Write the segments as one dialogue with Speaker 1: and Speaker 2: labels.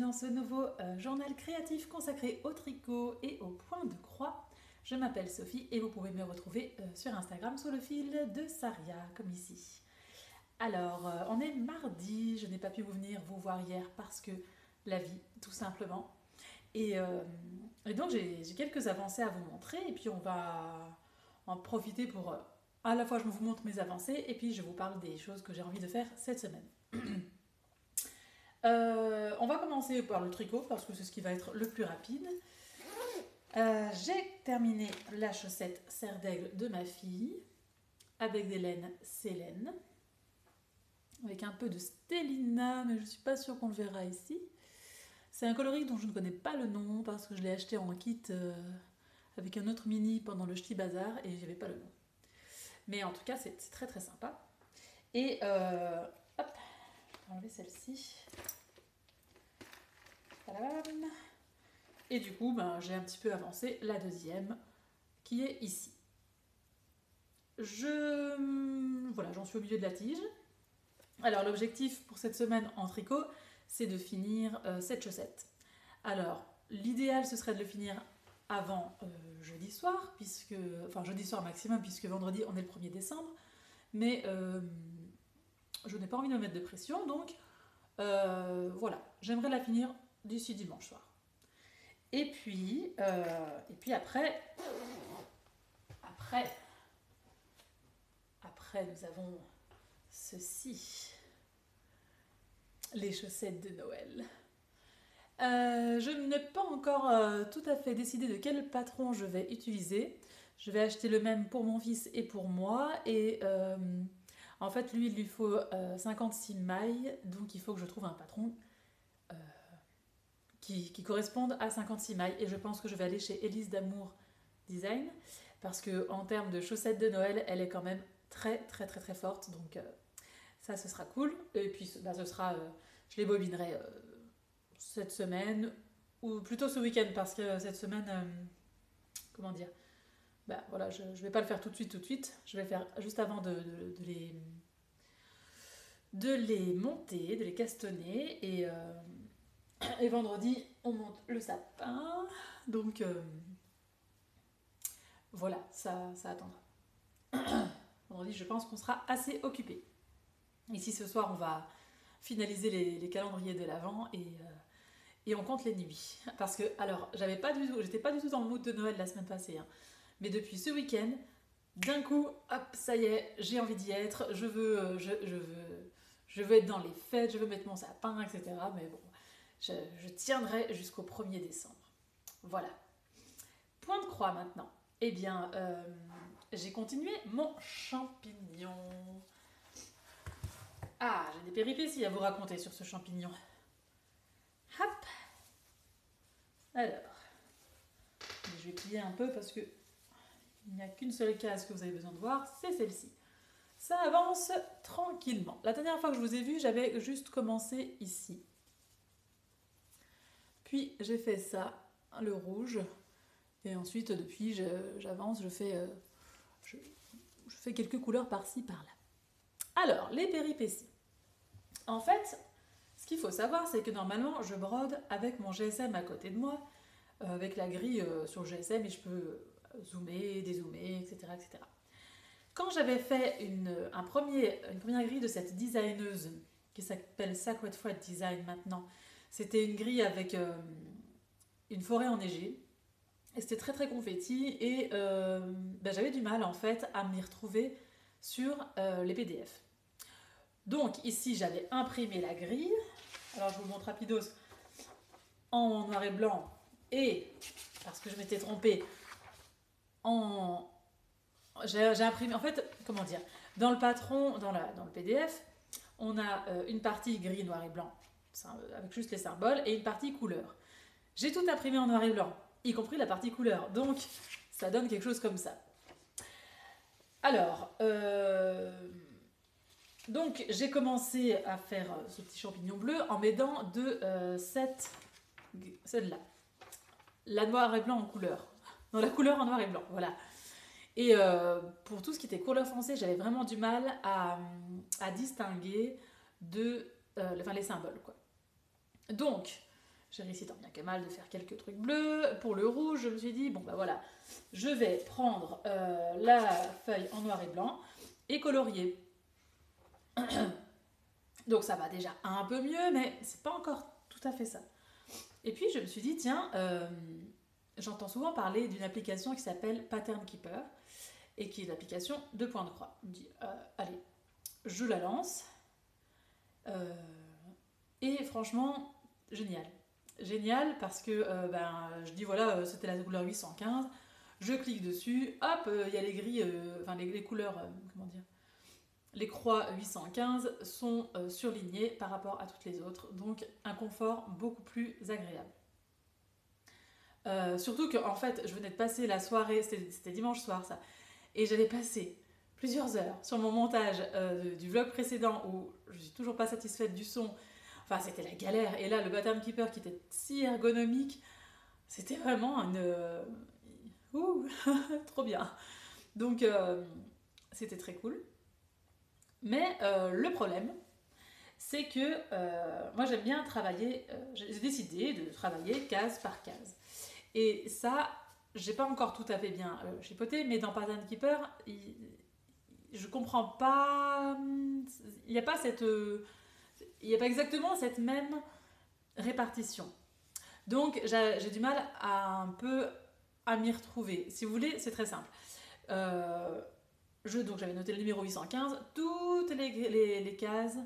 Speaker 1: dans ce nouveau journal créatif consacré au tricot et au point de croix. Je m'appelle Sophie et vous pouvez me retrouver sur Instagram sous le fil de Saria, comme ici. Alors, on est mardi, je n'ai pas pu venir vous voir hier parce que la vie, tout simplement. Et donc, j'ai quelques avancées à vous montrer et puis on va en profiter pour à la fois je vous montre mes avancées et puis je vous parle des choses que j'ai envie de faire cette semaine. On va commencer par le tricot parce que c'est ce qui va être le plus rapide. J'ai terminé la chaussette serre d'aigle de ma fille avec des laines Célène, avec un peu de Stellina, mais je ne suis pas sûre qu'on le verra ici. C'est un coloris dont je ne connais pas le nom parce que je l'ai acheté en kit avec un autre mini pendant le Ch'ti Bazar et j'avais pas le nom. Mais en tout cas, c'est très très sympa. Et hop, je vais enlever celle-ci. Et du coup, j'ai un petit peu avancé la deuxième, qui est ici. Voilà, j'en suis au milieu de la tige. Alors, l'objectif pour cette semaine en tricot, c'est de finir cette chaussette. Alors, l'idéal, ce serait de le finir avant jeudi soir, enfin jeudi soir maximum, puisque vendredi, on est le 1er décembre. Mais je n'ai pas envie de me mettre de pression, donc voilà, j'aimerais la finir d'ici dimanche soir. Et puis après, nous avons ceci, les chaussettes de Noël. Je n'ai pas encore tout à fait décidé de quel patron je vais utiliser. Je vais acheter le même pour mon fils et pour moi. Et en fait, lui, il lui faut 56 mailles. Donc, il faut que je trouve un patron qui corresponde à 56 mailles. Et je pense que je vais aller chez Élise d'Amour Design. Parce qu'en termes de chaussettes de Noël, elle est quand même très, très, très, très forte. Donc, ça, ce sera cool. Et puis, ce sera... je les bobinerai... cette semaine, ou plutôt ce week-end, parce que cette semaine, comment dire, voilà, je vais pas le faire tout de suite, je vais le faire juste avant de les monter, de les castonner, et vendredi, on monte le sapin, donc voilà, ça attendra. Vendredi, je pense qu'on sera assez occupé. Ici, ce soir, on va finaliser les calendriers de l'Avent, et on compte les nuits. Parce que, alors, j'étais pas du tout dans le mood de Noël la semaine passée. Hein. Mais depuis ce week-end, d'un coup, hop, ça y est, j'ai envie d'y être. Je veux être dans les fêtes, je veux mettre mon sapin, etc. Mais bon, je tiendrai jusqu'au 1er décembre. Voilà. Point de croix maintenant. Eh bien, j'ai continué mon champignon. Ah, j'ai des péripéties à vous raconter sur ce champignon. Hop. Alors, je vais plier un peu parce que il n'y a qu'une seule case que vous avez besoin de voir, c'est celle-ci. Ça avance tranquillement. La dernière fois que je vous ai vu, j'avais juste commencé ici. Puis j'ai fait ça, le rouge. Et ensuite, depuis, j'avance, je fais quelques couleurs par-ci, par-là. Alors, les péripéties. En fait, ce qu'il faut savoir, c'est que normalement, je brode avec mon GSM à côté de moi, avec la grille sur le GSM, et je peux zoomer, dézoomer, etc. etc. Quand j'avais fait une première grille de cette designeuse, qui s'appelle Sacred Thread Design maintenant, c'était une grille avec une forêt enneigée, et c'était très très confetti, et j'avais du mal en fait à m'y retrouver sur les PDF. Donc ici j'avais imprimé la grille, alors je vous montre rapidos, en noir et blanc, et parce que je m'étais trompée, j'ai imprimé, en fait, comment dire, dans le patron, dans le PDF, on a une partie gris, noir et blanc, avec juste les symboles, et une partie couleur. J'ai tout imprimé en noir et blanc, y compris la partie couleur, donc ça donne quelque chose comme ça. Alors, donc j'ai commencé à faire ce petit champignon bleu en m'aidant de celle-là, la noir et blanc en couleur, dans la couleur en noir et blanc, voilà. Et pour tout ce qui était couleur foncée, j'avais vraiment du mal à distinguer les symboles, quoi. Donc, J'ai réussi tant bien que mal de faire quelques trucs bleus. Pour le rouge, je me suis dit, bon bah voilà, je vais prendre la feuille en noir et blanc et colorier. Donc ça va déjà un peu mieux, mais c'est pas encore tout à fait ça. Et puis je me suis dit, tiens, j'entends souvent parler d'une application qui s'appelle Pattern Keeper et qui est l'application de points de croix. Je me dis, allez, je la lance. Et franchement, génial. Génial parce que je dis voilà, c'était la couleur 815. Je clique dessus, hop, il y a les grilles, les couleurs, comment dire, les croix 815 sont surlignées par rapport à toutes les autres, donc un confort beaucoup plus agréable. Surtout que en fait, je venais de passer la soirée, c'était dimanche soir ça, et j'avais passé plusieurs heures sur mon montage du vlog précédent où je suis toujours pas satisfaite du son. Enfin, c'était la galère. Et là, le Pattern Keeper qui était si ergonomique, c'était vraiment trop bien. Donc, c'était très cool. Mais le problème, c'est que moi, j'aime bien travailler. J'ai décidé de travailler case par case. Et ça, j'ai pas encore tout à fait bien chipoté, mais dans Pattern Keeper, je comprends pas. Il n'y a pas cette. Il n'y a pas exactement cette même répartition. Donc j'ai du mal à un peu à m'y retrouver. Si vous voulez, c'est très simple. Donc j'avais noté le numéro 815, toutes les cases,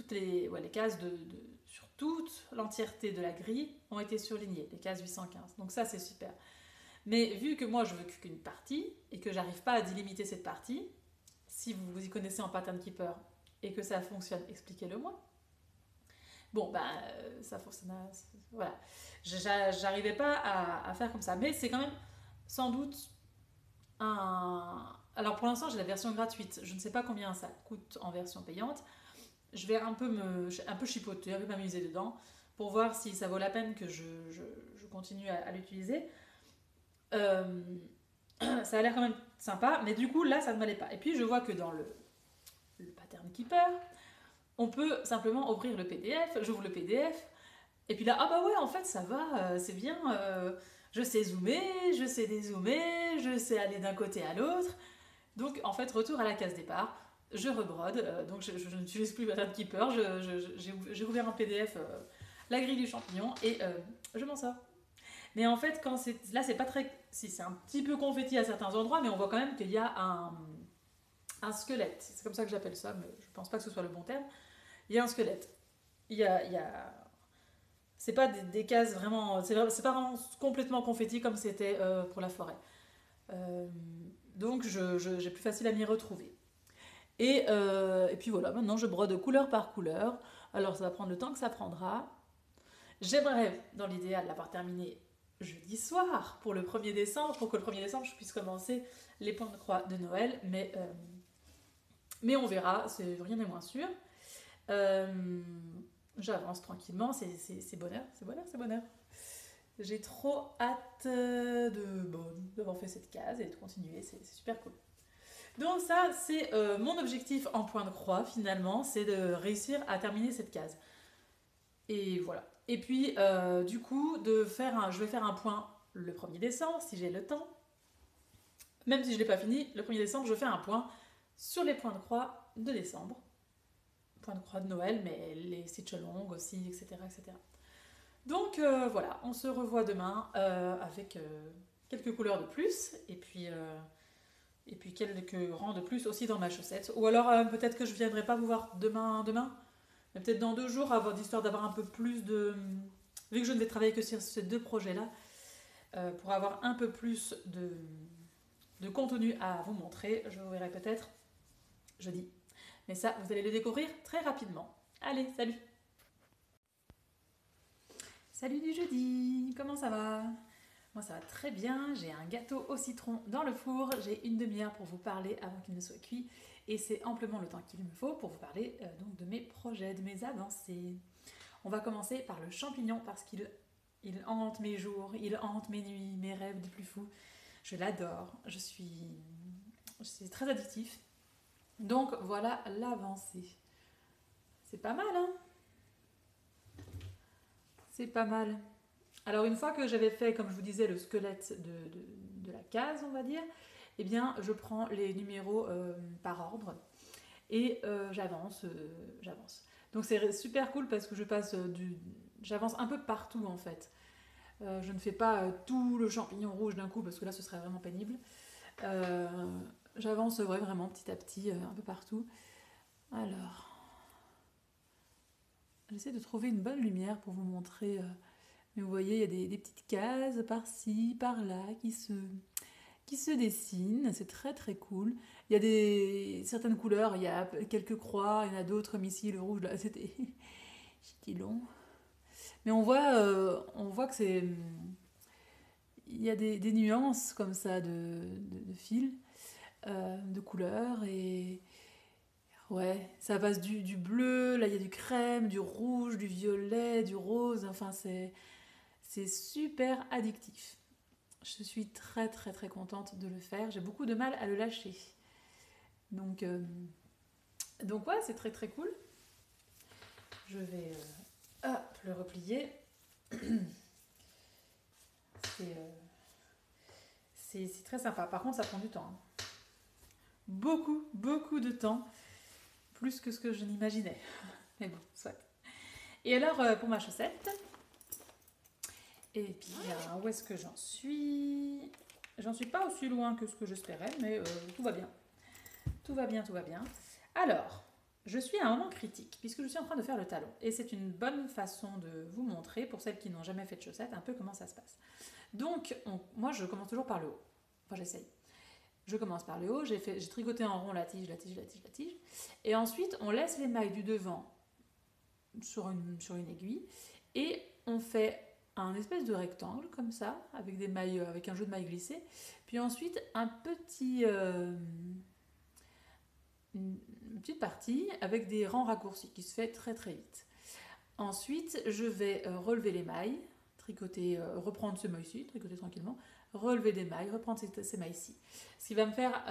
Speaker 1: les cases sur toute l'entièreté de la grille ont été surlignées, les cases 815. Donc ça c'est super. Mais vu que moi je veux qu'une partie et que j'arrive pas à délimiter cette partie, si vous vous y connaissez en Pattern Keeper et que ça fonctionne, expliquez-le moi. Bon, ça fonctionne. Voilà. J'arrivais pas à faire comme ça. Mais c'est quand même sans doute un. Alors pour l'instant, j'ai la version gratuite. Je ne sais pas combien ça coûte en version payante. Je vais un peu chipoter, un peu m'amuser dedans pour voir si ça vaut la peine que je continue à l'utiliser. Ça a l'air quand même sympa, mais du coup, là, ça ne m'allait pas. Et puis, je vois que dans le Pattern Keeper, on peut simplement ouvrir le PDF, j'ouvre le PDF, et puis là, ah bah ouais, en fait, ça va, c'est bien, je sais zoomer, je sais dézoomer, je sais aller d'un côté à l'autre. Donc, en fait, retour à la case départ, je rebrode, donc je n'utilise plus Pattern Keeper, j'ai ouvert un PDF, la grille du champignon, et je m'en sors. Mais en fait, là, c'est pas très. Si, c'est un petit peu confetti à certains endroits, mais on voit quand même qu'il y a un squelette. C'est comme ça que j'appelle ça, mais je pense pas que ce soit le bon terme. Il y a un squelette. Il y a. C'est pas des cases vraiment. C'est pas vraiment complètement confetti comme c'était pour la forêt. Donc, j'ai plus facile à m'y retrouver. Et puis voilà, maintenant je brode couleur par couleur. Alors, ça va prendre le temps que ça prendra. J'aimerais, dans l'idéal, l'avoir terminé jeudi soir pour le 1er décembre, pour que le 1er décembre je puisse commencer les points de croix de Noël, mais on verra, rien n'est moins sûr. J'avance tranquillement, c'est bonheur, c'est bonheur, c'est bonheur. J'ai trop hâte d'avoir fait cette case et de continuer, c'est super cool. Donc ça, c'est mon objectif en point de croix finalement, c'est de réussir à terminer cette case. Et voilà. Et puis, du coup, je vais faire un point le 1er décembre, si j'ai le temps. Même si je ne l'ai pas fini, le 1er décembre, je fais un point sur les points de croix de décembre. Points de croix de Noël, mais les Sitchelong aussi, etc. etc. Donc, voilà, on se revoit demain avec quelques couleurs de plus. Et puis quelques rangs de plus aussi dans ma chaussette. Ou alors, peut-être que je ne viendrai pas vous voir demain. Mais peut-être dans 2 jours, histoire d'avoir un peu plus de. Vu que je ne vais travailler que sur ces 2 projets-là, pour avoir un peu plus de contenu à vous montrer, je vous verrai peut-être jeudi. Mais ça, vous allez le découvrir très rapidement. Allez, salut! Salut du jeudi! Comment ça va? Moi, ça va très bien. J'ai un gâteau au citron dans le four. J'ai une demi-heure pour vous parler avant qu'il ne soit cuit. Et c'est amplement le temps qu'il me faut pour vous parler donc de mes projets, de mes avancées. On va commencer par le champignon parce qu'il hante mes jours, il hante mes nuits, mes rêves les plus fous. Je l'adore, c'est très addictif. Donc voilà l'avancée. C'est pas mal, hein? C'est pas mal. Alors une fois que j'avais fait, comme je vous disais, le squelette de la case, on va dire, eh bien je prends les numéros par ordre et j'avance. Donc c'est super cool parce que j'avance un peu partout en fait. Je ne fais pas tout le champignon rouge d'un coup parce que là ce serait vraiment pénible. Euh, J'avance vraiment petit à petit un peu partout. Alors, j'essaie de trouver une bonne lumière pour vous montrer. Mais vous voyez, il y a des petites cases par-ci, par-là qui se dessinent. C'est très très cool. Il y a certaines couleurs, il y a quelques croix, il y en a d'autres, mais ici le rouge là, c'était long. Mais on voit que c'est. Il y a des nuances comme ça de fils, de couleurs et. Ouais, ça passe du bleu, là il y a du crème, du rouge, du violet, du rose, enfin c'est super addictif. Je suis très très très contente de le faire. J'ai beaucoup de mal à le lâcher. Donc, donc ouais, c'est très très cool. Je vais le replier. C'est c'est très sympa. Par contre, ça prend du temps, hein. Beaucoup, beaucoup de temps. Plus que ce que je n'imaginais. Mais bon, soit. Et alors, pour ma chaussette. Et puis, où est-ce que j'en suis? J'en suis pas aussi loin que ce que j'espérais, mais tout va bien. Tout va bien, tout va bien. Alors, je suis à un moment critique, puisque je suis en train de faire le talon. Et c'est une bonne façon de vous montrer, pour celles qui n'ont jamais fait de chaussettes, un peu comment ça se passe. Donc, moi, je commence toujours par le haut. Enfin, j'essaye. Je commence par le haut, j'ai tricoté en rond la tige. Et ensuite, on laisse les mailles du devant sur une aiguille. Et on fait un espèce de rectangle, comme ça, avec des mailles, avec un jeu de mailles glissées. Puis ensuite, une petite partie avec des rangs raccourcis qui se fait très très vite. Ensuite, je vais relever les mailles, reprendre ce maille-ci, tricoter tranquillement, relever des mailles, reprendre ces mailles-ci. Ce qui va me faire,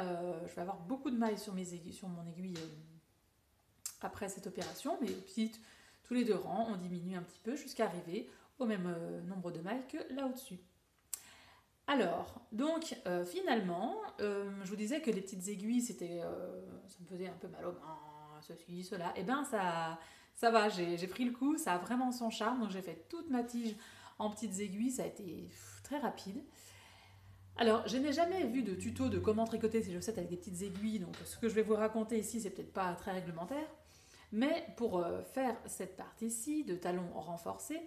Speaker 1: je vais avoir beaucoup de mailles sur mon aiguille après cette opération, mais tous les 2 rangs, on diminue un petit peu jusqu'à arriver au même nombre de mailles que là au-dessus. Alors, donc finalement, je vous disais que les petites aiguilles, ça me faisait un peu mal aux mains, ceci, cela. Et bien ça va, j'ai pris le coup, ça a vraiment son charme. Donc j'ai fait toute ma tige en petites aiguilles, ça a été très rapide. Alors, je n'ai jamais vu de tuto de comment tricoter ces chaussettes avec des petites aiguilles, donc ce que je vais vous raconter ici, c'est peut-être pas très réglementaire. Mais pour faire cette partie-ci de talons renforcés,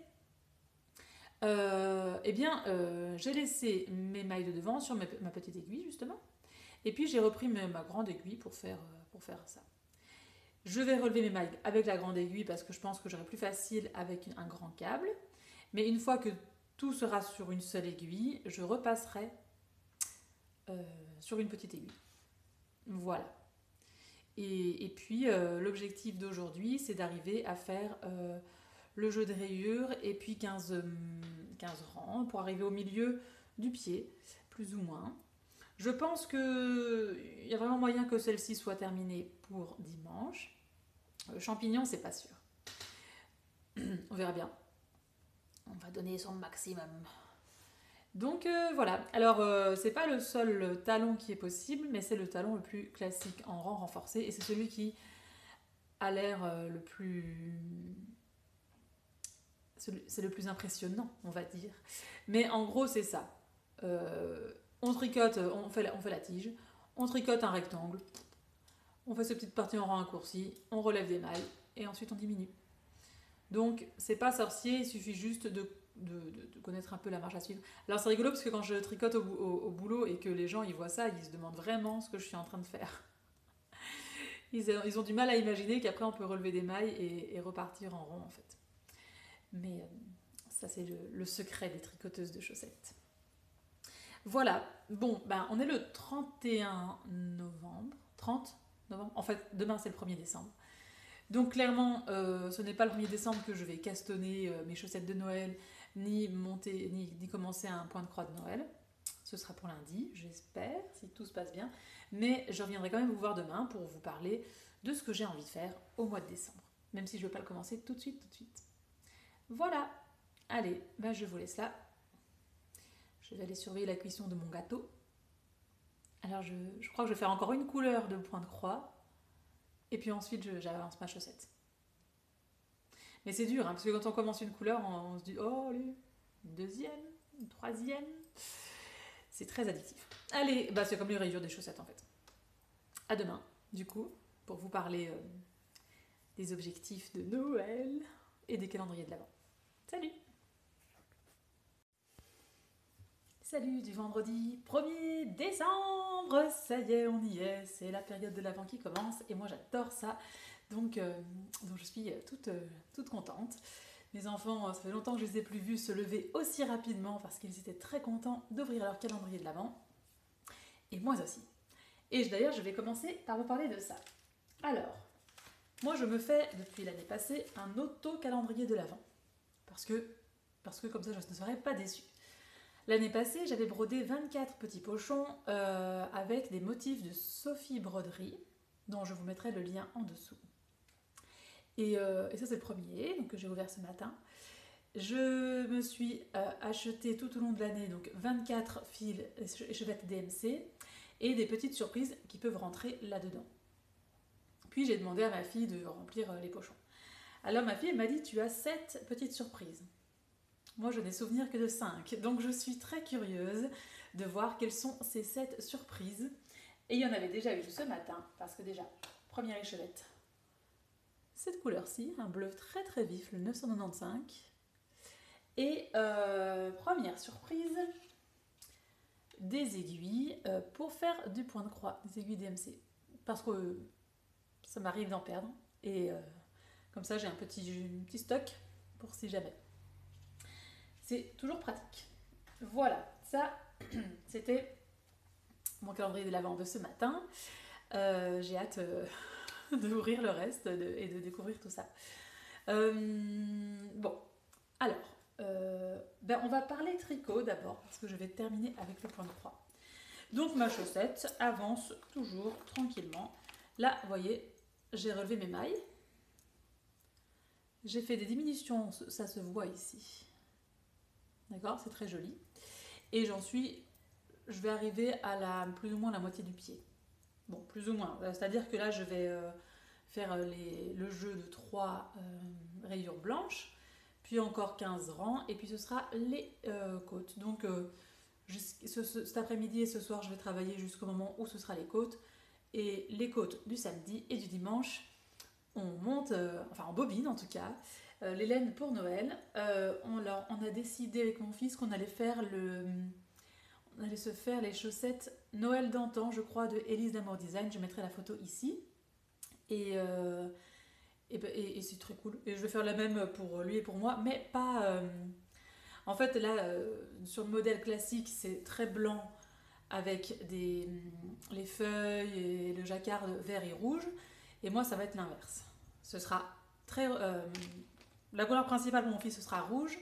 Speaker 1: j'ai laissé mes mailles de devant sur ma petite aiguille justement, et puis j'ai repris ma grande aiguille pour faire ça. Je vais relever mes mailles avec la grande aiguille parce que je pense que j'aurai plus facile avec un grand câble, mais une fois que tout sera sur une seule aiguille, je repasserai sur une petite aiguille. Voilà. Et puis l'objectif d'aujourd'hui, c'est d'arriver à faire le jeu de rayures et puis 15 rangs pour arriver au milieu du pied, plus ou moins. Je pense qu'il y a vraiment moyen que celle-ci soit terminée pour dimanche. Champignon, c'est pas sûr. On verra bien. On va donner son maximum. Donc voilà. Alors c'est pas le seul talon qui est possible, mais c'est le talon le plus classique en rang renforcé et c'est celui qui a l'air c'est le plus impressionnant, on va dire. Mais en gros, c'est ça. On tricote, on fait la tige, on tricote un rectangle, on fait cette petite partie en rang raccourci, on relève des mailles et ensuite on diminue. Donc, c'est pas sorcier, il suffit juste de connaître un peu la marche à suivre. Alors, c'est rigolo parce que quand je tricote au boulot et que les gens ils voient ça, ils se demandent vraiment ce que je suis en train de faire. Ils ont du mal à imaginer qu'après on peut relever des mailles et repartir en rond en fait. Mais ça, c'est le secret des tricoteuses de chaussettes. Voilà, bon, on est le 31 novembre. 30 novembre. En fait, demain, c'est le 1er décembre. Donc, clairement, ce n'est pas le 1er décembre que je vais castonner mes chaussettes de Noël, ni commencer un point de croix de Noël. Ce sera pour lundi, j'espère, si tout se passe bien. Mais je reviendrai quand même vous voir demain pour vous parler de ce que j'ai envie de faire au mois de décembre. Même si je ne veux pas le commencer tout de suite. Voilà. Allez, ben je vous laisse là. Je vais aller surveiller la cuisson de mon gâteau. Alors je crois que je vais faire encore une couleur de point de croix. Et puis ensuite j'avance ma chaussette. Mais c'est dur, hein, parce que quand on commence une couleur, on se dit oh allez, une deuxième, une troisième. C'est très addictif. Allez, bah c'est comme les rayures des chaussettes en fait. À demain, du coup, pour vous parler des objectifs de Noël et des calendriers de l'Avent. Salut! Salut du vendredi 1er décembre, ça y est, on y est, c'est la période de l'Avent qui commence et moi j'adore ça, donc je suis toute contente. Mes enfants, ça fait longtemps que je les ai plus vus se lever aussi rapidement parce qu'ils étaient très contents d'ouvrir leur calendrier de l'Avent, et moi aussi. Et d'ailleurs, je vais commencer par vous parler de ça. Alors, moi je me fais depuis l'année passée un auto-calendrier de l'Avent, parce que comme ça je ne serais pas déçue. L'année passée, j'avais brodé 24 petits pochons avec des motifs de Sophie Broderie, dont je vous mettrai le lien en dessous. Et ça, c'est le premier, donc que j'ai ouvert ce matin. Je me suis acheté tout au long de l'année donc 24 fils échevettes DMC et des petites surprises qui peuvent rentrer là-dedans. Puis j'ai demandé à ma fille de remplir les pochons. Alors ma fille m'a dit, tu as 7 petites surprises. Moi, je n'ai souvenir que de 5, donc je suis très curieuse de voir quelles sont ces 7 surprises. Et il y en avait déjà eu ce matin, parce que déjà, première échevette, cette couleur-ci, un bleu très très vif, le 995. Et première surprise, des aiguilles pour faire du point de croix, des aiguilles DMC. Parce que ça m'arrive d'en perdre, et comme ça j'ai un petit stock pour si jamais. C'est toujours pratique. Voilà, ça, c'était mon calendrier de l'Avent de ce matin. J'ai hâte d'ouvrir le reste et de découvrir tout ça. Bon, alors, on va parler tricot d'abord, parce que je vais terminer avec le point de croix. Donc ma chaussette avance toujours tranquillement. Là, vous voyez, j'ai relevé mes mailles. J'ai fait des diminutions, ça se voit ici. D'accord, c'est très joli. Et je vais arriver à plus ou moins la moitié du pied. Bon, plus ou moins. C'est-à-dire que là, je vais faire le jeu de 3 rayures blanches, puis encore 15 rangs, et puis ce sera les côtes. Donc, cet après-midi et ce soir, je vais travailler jusqu'au moment où ce sera les côtes. Et les côtes du samedi et du dimanche, on monte, en bobine en tout cas, les laines pour Noël. On a décidé avec mon fils qu'on allait se faire les chaussettes Noël d'antan, je crois, de Élise d'Amour Design. Je mettrai la photo ici. Et c'est très cool. Et je vais faire la même pour lui et pour moi, mais pas... En fait, là, sur le modèle classique, c'est très blanc avec les feuilles et le jacquard vert et rouge. Et moi, ça va être l'inverse. Ce sera très... la couleur principale pour mon fils, ce sera rouge.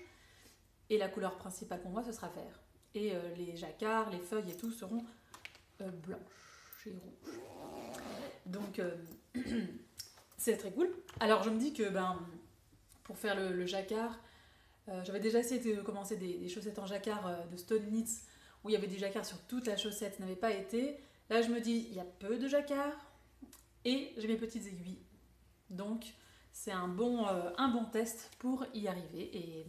Speaker 1: Et la couleur principale pour moi, ce sera vert. Et les jacquards, les feuilles et tout seront blanches et rouges. Donc, c'est très cool. Alors, je me dis que pour faire le jacquard, j'avais déjà essayé de commencer des chaussettes en jacquard de Stone Knits, où il y avait des jacquards sur toute la chaussette, ça n'avait pas été. Là, je me dis, il y a peu de jacquards et j'ai mes petites aiguilles. Donc, c'est un bon test pour y arriver.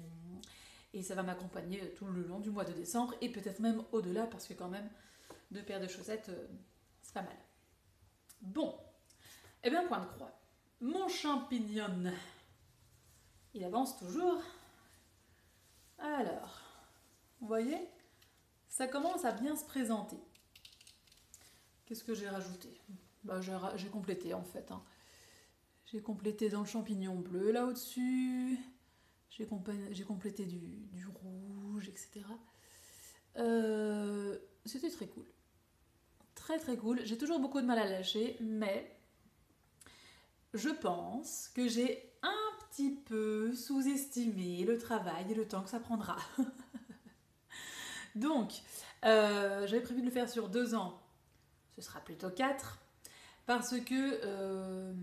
Speaker 1: Et ça va m'accompagner tout le long du mois de décembre et peut-être même au-delà, parce que quand même, 2 paires de chaussettes, c'est pas mal. Bon, et bien point de croix. Mon champignon, il avance toujours. Alors, vous voyez, ça commence à bien se présenter. Qu'est-ce que j'ai rajouté? J'ai complété en fait. J'ai complété dans le champignon bleu là au-dessus. J'ai complété du rouge, etc. C'était très cool. Très très cool. J'ai toujours beaucoup de mal à lâcher, mais je pense que j'ai un petit peu sous-estimé le travail et le temps que ça prendra. Donc, j'avais prévu de le faire sur 2 ans. Ce sera plutôt 4. Parce que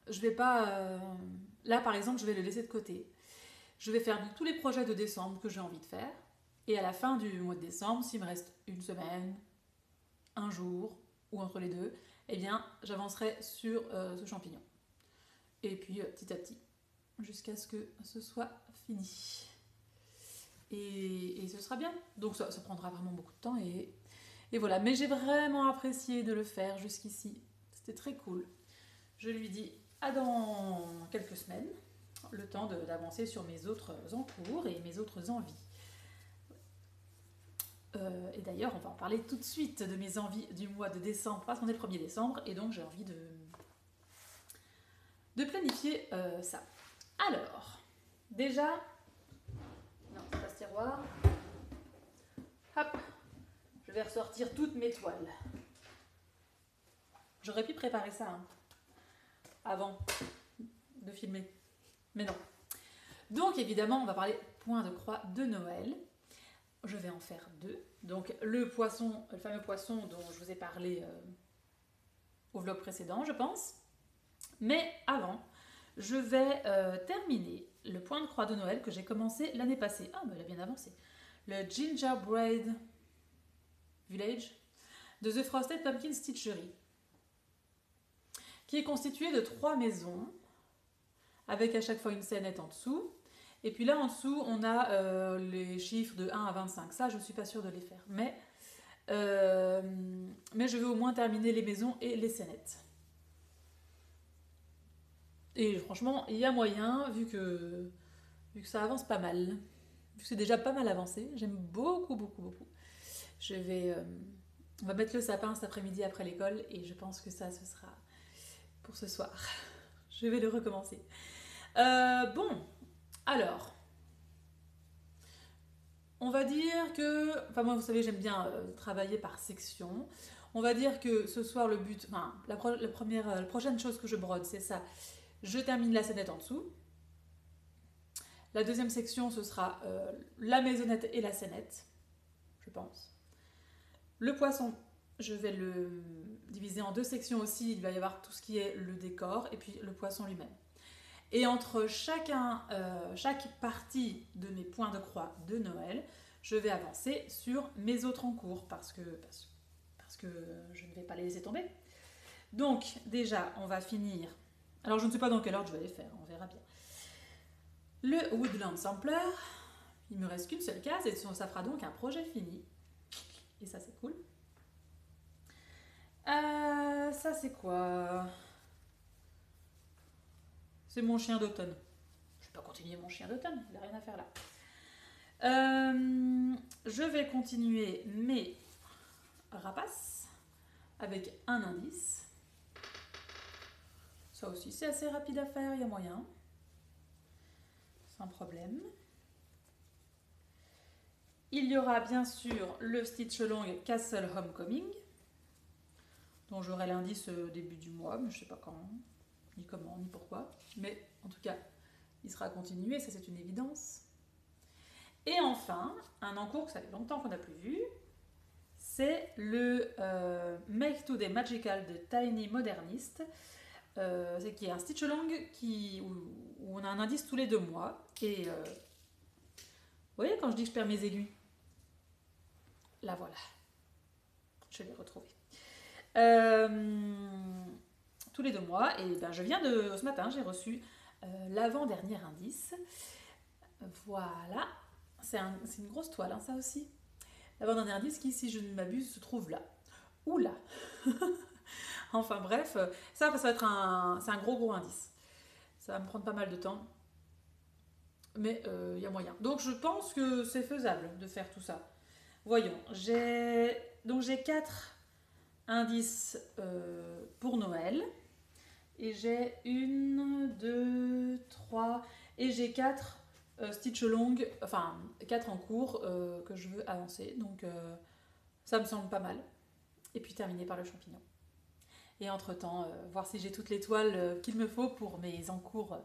Speaker 1: je vais pas... là, par exemple, je vais le laisser de côté. Je vais faire tous les projets de décembre que j'ai envie de faire. Et à la fin du mois de décembre, s'il me reste une semaine, un jour, ou entre les deux, eh bien, j'avancerai sur ce champignon. Et puis, petit à petit, jusqu'à ce que ce soit fini. Et ce sera bien. Donc, ça prendra vraiment beaucoup de temps. Et voilà. Mais j'ai vraiment apprécié de le faire jusqu'ici. C'était très cool. Je lui dis à dans quelques semaines, le temps d'avancer sur mes autres encours et mes autres envies. Et d'ailleurs, on va en parler tout de suite de mes envies du mois de décembre, parce qu'on est le 1er décembre, et donc j'ai envie de planifier ça. Alors, déjà, non, c'est pas ce tiroir. Hop, je vais ressortir toutes mes toiles. J'aurais pu préparer ça avant de filmer, mais non. Donc évidemment, on va parler point de croix de Noël. Je vais en faire 2. Donc le fameux poisson dont je vous ai parlé au vlog précédent, je pense. Mais avant, je vais terminer le point de croix de Noël que j'ai commencé l'année passée. Ah, mais elle a bien avancé. Le Gingerbread Village de The Frosted Pumpkin Stitchery, qui est constitué de 3 maisons, avec à chaque fois une scénette en dessous. Et puis là, en dessous, on a les chiffres de 1 à 25. Ça, je ne suis pas sûre de les faire. Mais je vais au moins terminer les maisons et les scénettes. Et franchement, il y a moyen, vu que ça avance pas mal. Vu que c'est déjà pas mal avancé. J'aime beaucoup, beaucoup, beaucoup. On va mettre le sapin cet après-midi après l'école. Et je pense que ça, ce sera pour ce soir. Je vais le recommencer. Bon... Alors, on va dire que... Enfin, moi, vous savez, j'aime bien travailler par section. On va dire que ce soir, le but... Enfin, la prochaine chose que je brode, c'est ça. Je termine la scénette en dessous. La deuxième section, ce sera la maisonnette et la scénette, je pense. Le poisson, je vais le diviser en 2 sections aussi. Il va y avoir tout ce qui est le décor et puis le poisson lui-même. Et entre chaque partie de mes points de croix de Noël, je vais avancer sur mes autres encours parce que je ne vais pas les laisser tomber. Donc déjà, on va finir. Alors je ne sais pas dans quel ordre je vais les faire, on verra bien. Le Woodland Sampler, il me reste qu'une seule case et ça fera donc un projet fini. Et ça c'est cool. Ça c'est quoi ? C'est mon chien d'automne. Je ne vais pas continuer mon chien d'automne, il n'a rien à faire là. Je vais continuer mes rapaces avec un indice. Ça aussi, c'est assez rapide à faire, il y a moyen. Sans problème. Il y aura bien sûr le Stitch Along Castle Homecoming, dont j'aurai l'indice au début du mois, mais je ne sais pas quand, ni comment, ni pourquoi. Mais en tout cas, il sera continué, ça c'est une évidence. Et enfin, un encours que ça fait longtemps qu'on n'a plus vu, c'est le Make Today Magical de Tiny Modernist, qui est un Stitch Along où on a un indice tous les 2 mois. Et vous voyez quand je dis que je perds mes aiguilles, là voilà, je l'ai retrouvé. Tous les 2 mois, et ben ce matin, j'ai reçu l'avant-dernier indice. Voilà, c'est une grosse toile, hein, ça aussi. L'avant-dernier indice qui, si je ne m'abuse, se trouve là. Ou là. Enfin bref, ça va être c'est un gros indice. Ça va me prendre pas mal de temps. Mais il y a moyen. Donc je pense que c'est faisable de faire tout ça. Voyons, j'ai 4 indices pour Noël. Et j'ai 1, 2, 3... Et j'ai 4 Stitch Along, enfin 4 en cours que je veux avancer. Donc ça me semble pas mal. Et puis terminer par le champignon. Et entre-temps, voir si j'ai toutes les toiles qu'il me faut pour mes encours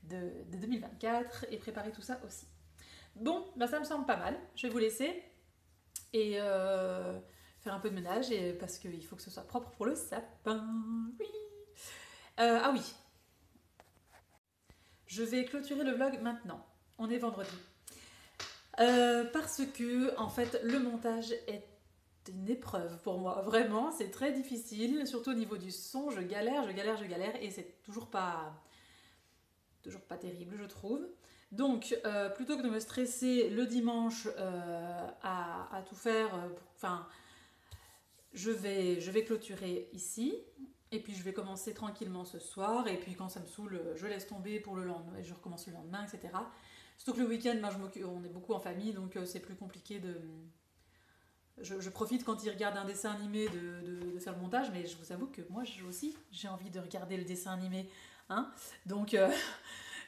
Speaker 1: de 2024 et préparer tout ça aussi. Bon, ben ça me semble pas mal. Je vais vous laisser et faire un peu de ménage parce qu'il faut que ce soit propre pour le sapin. Oui. Ah oui. Je vais clôturer le vlog maintenant. On est vendredi. Parce que, en fait, le montage est une épreuve pour moi. Vraiment, c'est très difficile. Surtout au niveau du son, je galère. Et c'est toujours pas terrible, je trouve. Donc, plutôt que de me stresser le dimanche à tout faire, enfin, je vais clôturer ici. Et puis je vais commencer tranquillement ce soir. Et puis quand ça me saoule, je laisse tomber pour le lendemain. Et je recommence le lendemain, etc. Surtout que le week-end, ben, on est beaucoup en famille, donc c'est plus compliqué de... Je profite quand ils regardent un dessin animé de faire le montage, mais je vous avoue que moi aussi, j'ai envie de regarder le dessin animé. Hein, donc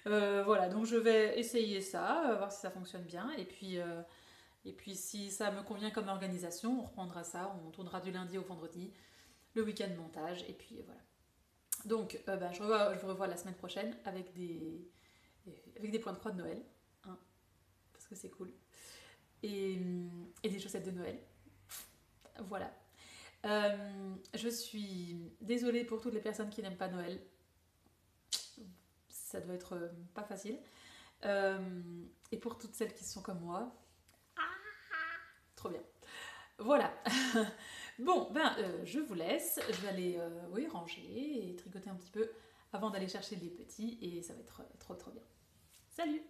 Speaker 1: voilà, donc je vais essayer ça, voir si ça fonctionne bien. Et puis si ça me convient comme organisation, on reprendra ça, on tournera du lundi au vendredi, le week-end montage, et puis voilà. Donc ben, je vous revois la semaine prochaine avec des points de croix de Noël, hein, parce que c'est cool. Et des chaussettes de Noël. Voilà. Je suis désolée pour toutes les personnes qui n'aiment pas Noël. Ça doit être pas facile. Et pour toutes celles qui sont comme moi, trop bien. Voilà. Bon, ben, je vous laisse. Je vais aller ranger et tricoter un petit peu avant d'aller chercher les petits. Et ça va être trop bien. Salut!